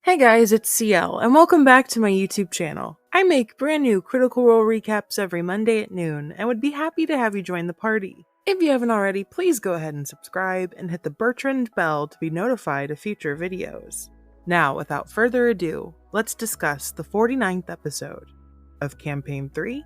Hey guys, it's CL, and welcome back to my YouTube channel. I make brand new Critical Role recaps every Monday at noon, and would be happy to have you join the party. If you haven't already, please go ahead and subscribe, and hit the Bertrand bell to be notified of future videos. Now, without further ado, let's discuss the 49th episode of Campaign 3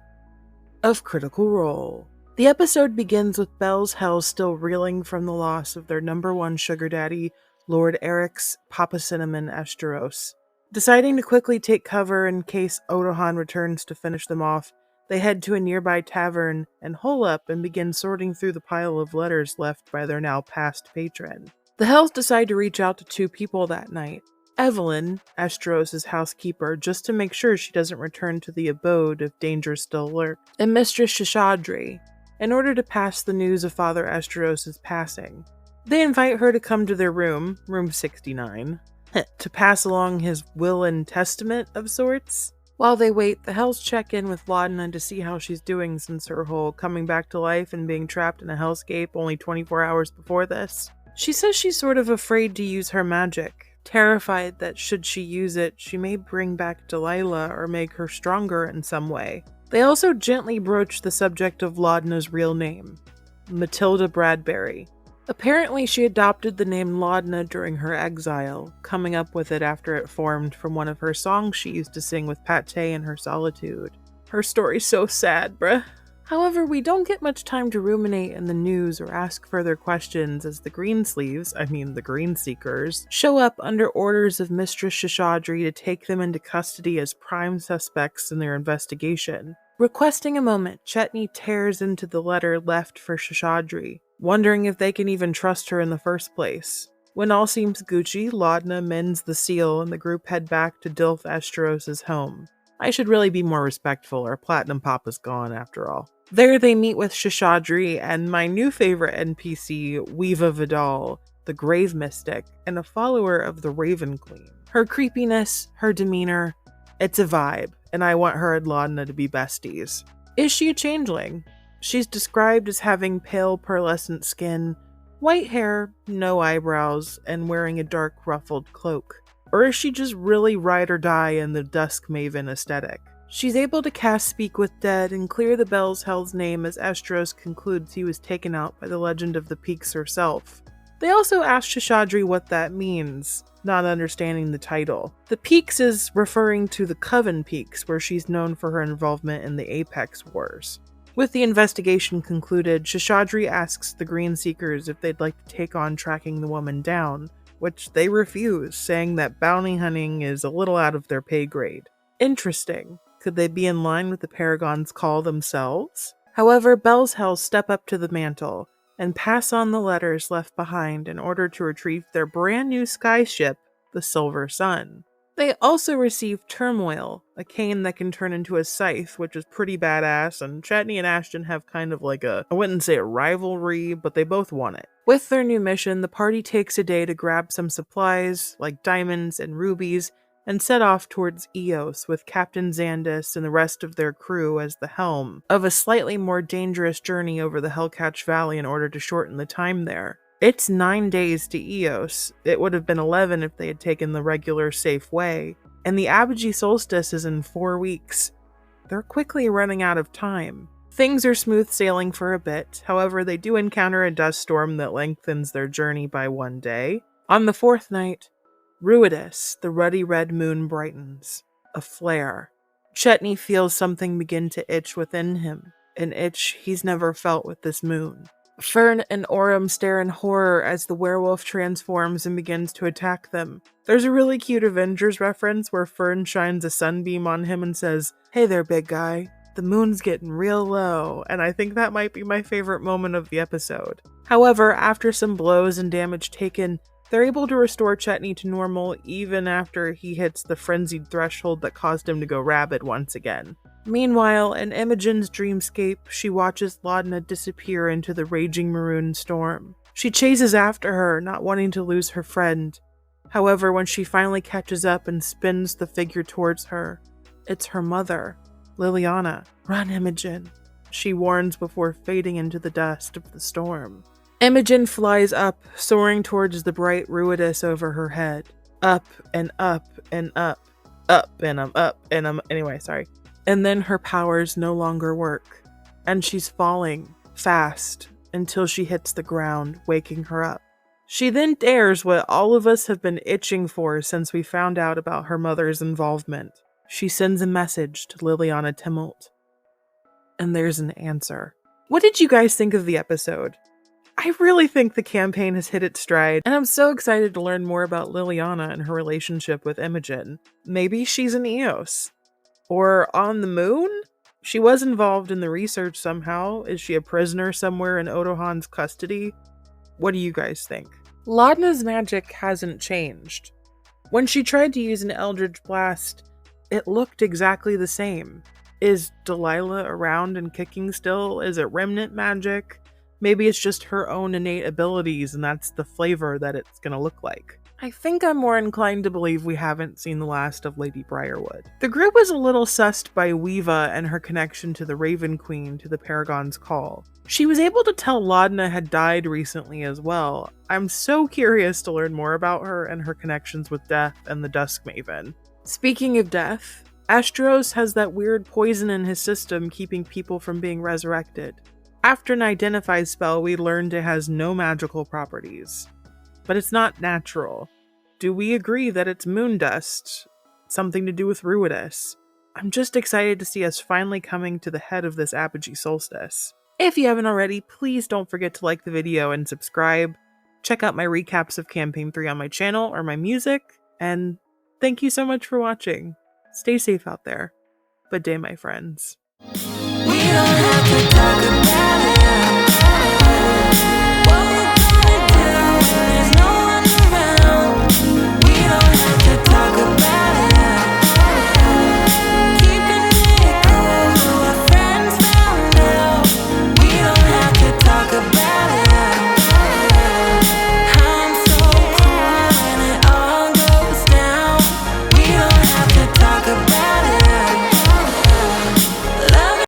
of Critical Role. The episode begins with Belle's Hell still reeling from the loss of their number one sugar daddy, Lord Eric's Papa Cinnamon Esteros. Deciding to quickly take cover in case Odohan returns to finish them off, they head to a nearby tavern and hole up and begin sorting through the pile of letters left by their now past patron. The Hells decide to reach out to two people that night. Evelyn, Esteros' housekeeper, just to make sure she doesn't return to the abode if danger still lurked, and Mistress Shishadri, in order to pass the news of Father Esteros' passing. They invite her to come to their room, room 69, to pass along his will and testament of sorts. While they wait, the Hells check in with Laudna to see how she's doing since her whole coming back to life and being trapped in a hellscape only 24 hours before this. She says she's sort of afraid to use her magic, terrified that should she use it, she may bring back Delilah or make her stronger in some way. They also gently broach the subject of Laudna's real name, Matilda Bradbury. Apparently, she adopted the name Laudna during her exile, coming up with it after it formed from one of her songs she used to sing with Pate in her solitude. Her story's so sad, bruh. However, we don't get much time to ruminate in the news or ask further questions as the the Green Seekers, show up under orders of Mistress Shishadri to take them into custody as prime suspects in their investigation. Requesting a moment, Chetney tears into the letter left for Shishadri, wondering if they can even trust her in the first place. When all seems Gucci, Laudna mends the seal and the group head back to Dilf Esteros' home. I should really be more respectful, our Platinum Papa's gone after all. There they meet with Shishadri and my new favorite NPC, Weeva Vidal, the Grave Mystic, and a follower of the Raven Queen. Her creepiness, her demeanor, it's a vibe, and I want her and Laudna to be besties. Is she a changeling? She's described as having pale pearlescent skin, white hair, no eyebrows, and wearing a dark ruffled cloak. Or is she just really ride or die in the Dusk Maven aesthetic? She's able to cast Speak with Dead and clear the Belle's Hell's name as Esteros concludes he was taken out by the Legend of the Peaks herself. They also ask Shishadri what that means, not understanding the title. The Peaks is referring to the Coven Peaks, where she's known for her involvement in the Apex Wars. With the investigation concluded, Shishadri asks the Green Seekers if they'd like to take on tracking the woman down, which they refuse, saying that bounty hunting is a little out of their pay grade. Interesting. Could they be in line with the Paragon's call themselves? However, Belle's Hells step up to the mantle and pass on the letters left behind in order to retrieve their brand new skyship, the Silver Sun. They also receive Turmoil, a cane that can turn into a scythe, which is pretty badass, and Chetney and Ashton have kind of like I wouldn't say a rivalry, but they both want it. With their new mission, the party takes a day to grab some supplies, like diamonds and rubies, and set off towards Eos with Captain Xandis and the rest of their crew as the helm of a slightly more dangerous journey over the Hellcatch Valley in order to shorten the time there. It's 9 days to Eos. It would have been 11 if they had taken the regular safe way, and the Apogee Solstice is in 4 weeks. They're quickly running out of time. Things are smooth sailing for a bit, however they do encounter a dust storm that lengthens their journey by 1 day. On the 4th night, Ruidas, the ruddy red moon brightens. A flare. Chetney feels something begin to itch within him, an itch he's never felt with this moon. Fern and Orem stare in horror as the werewolf transforms and begins to attack them. There's a really cute Avengers reference where Fern shines a sunbeam on him and says, "Hey there, big guy. The moon's getting real low," and I think that might be my favorite moment of the episode. However, after some blows and damage taken, they're able to restore Chetney to normal even after he hits the frenzied threshold that caused him to go rabid once again. Meanwhile, in Imogen's dreamscape, she watches Laudna disappear into the raging maroon storm. She chases after her, not wanting to lose her friend. However, when she finally catches up and spins the figure towards her, it's her mother, Liliana. "Run, Imogen," she warns before fading into the dust of the storm. Imogen flies up, soaring towards the bright Ruidas over her head. up and up and up, up and up and anyway, sorry. And then her powers no longer work, and she's falling fast until she hits the ground, waking her up. She then dares what all of us have been itching for since we found out about her mother's involvement. She sends a message to Liliana Timmelt, and there's an answer. What did you guys think of the episode? I really think the campaign has hit its stride, and I'm so excited to learn more about Liliana and her relationship with Imogen. Maybe she's an Eos. Or on the moon? She was involved in the research somehow. Is she a prisoner somewhere in Otohan's custody? What do you guys think? Laudna's magic hasn't changed. When she tried to use an Eldritch Blast, it looked exactly the same. Is Delilah around and kicking still? Is it remnant magic? Maybe it's just her own innate abilities and that's the flavor that it's gonna look like. I think I'm more inclined to believe we haven't seen the last of Lady Briarwood. The group was a little sussed by Weeva and her connection to the Raven Queen to the Paragon's Call. She was able to tell Laudna had died recently as well. I'm so curious to learn more about her and her connections with Death and the Dusk Maven. Speaking of Death, Astros has that weird poison in his system keeping people from being resurrected. After an Identify spell, we learned it has no magical properties. But it's not natural. Do we agree that it's moon dust? Something to do with Ruidas? I'm just excited to see us finally coming to the head of this apogee solstice. If you haven't already, please don't forget to like the video and subscribe. Check out my recaps of Campaign 3 on my channel or my music, and thank you so much for watching. Stay safe out there. Good day, my friends. We don't have to talk about it.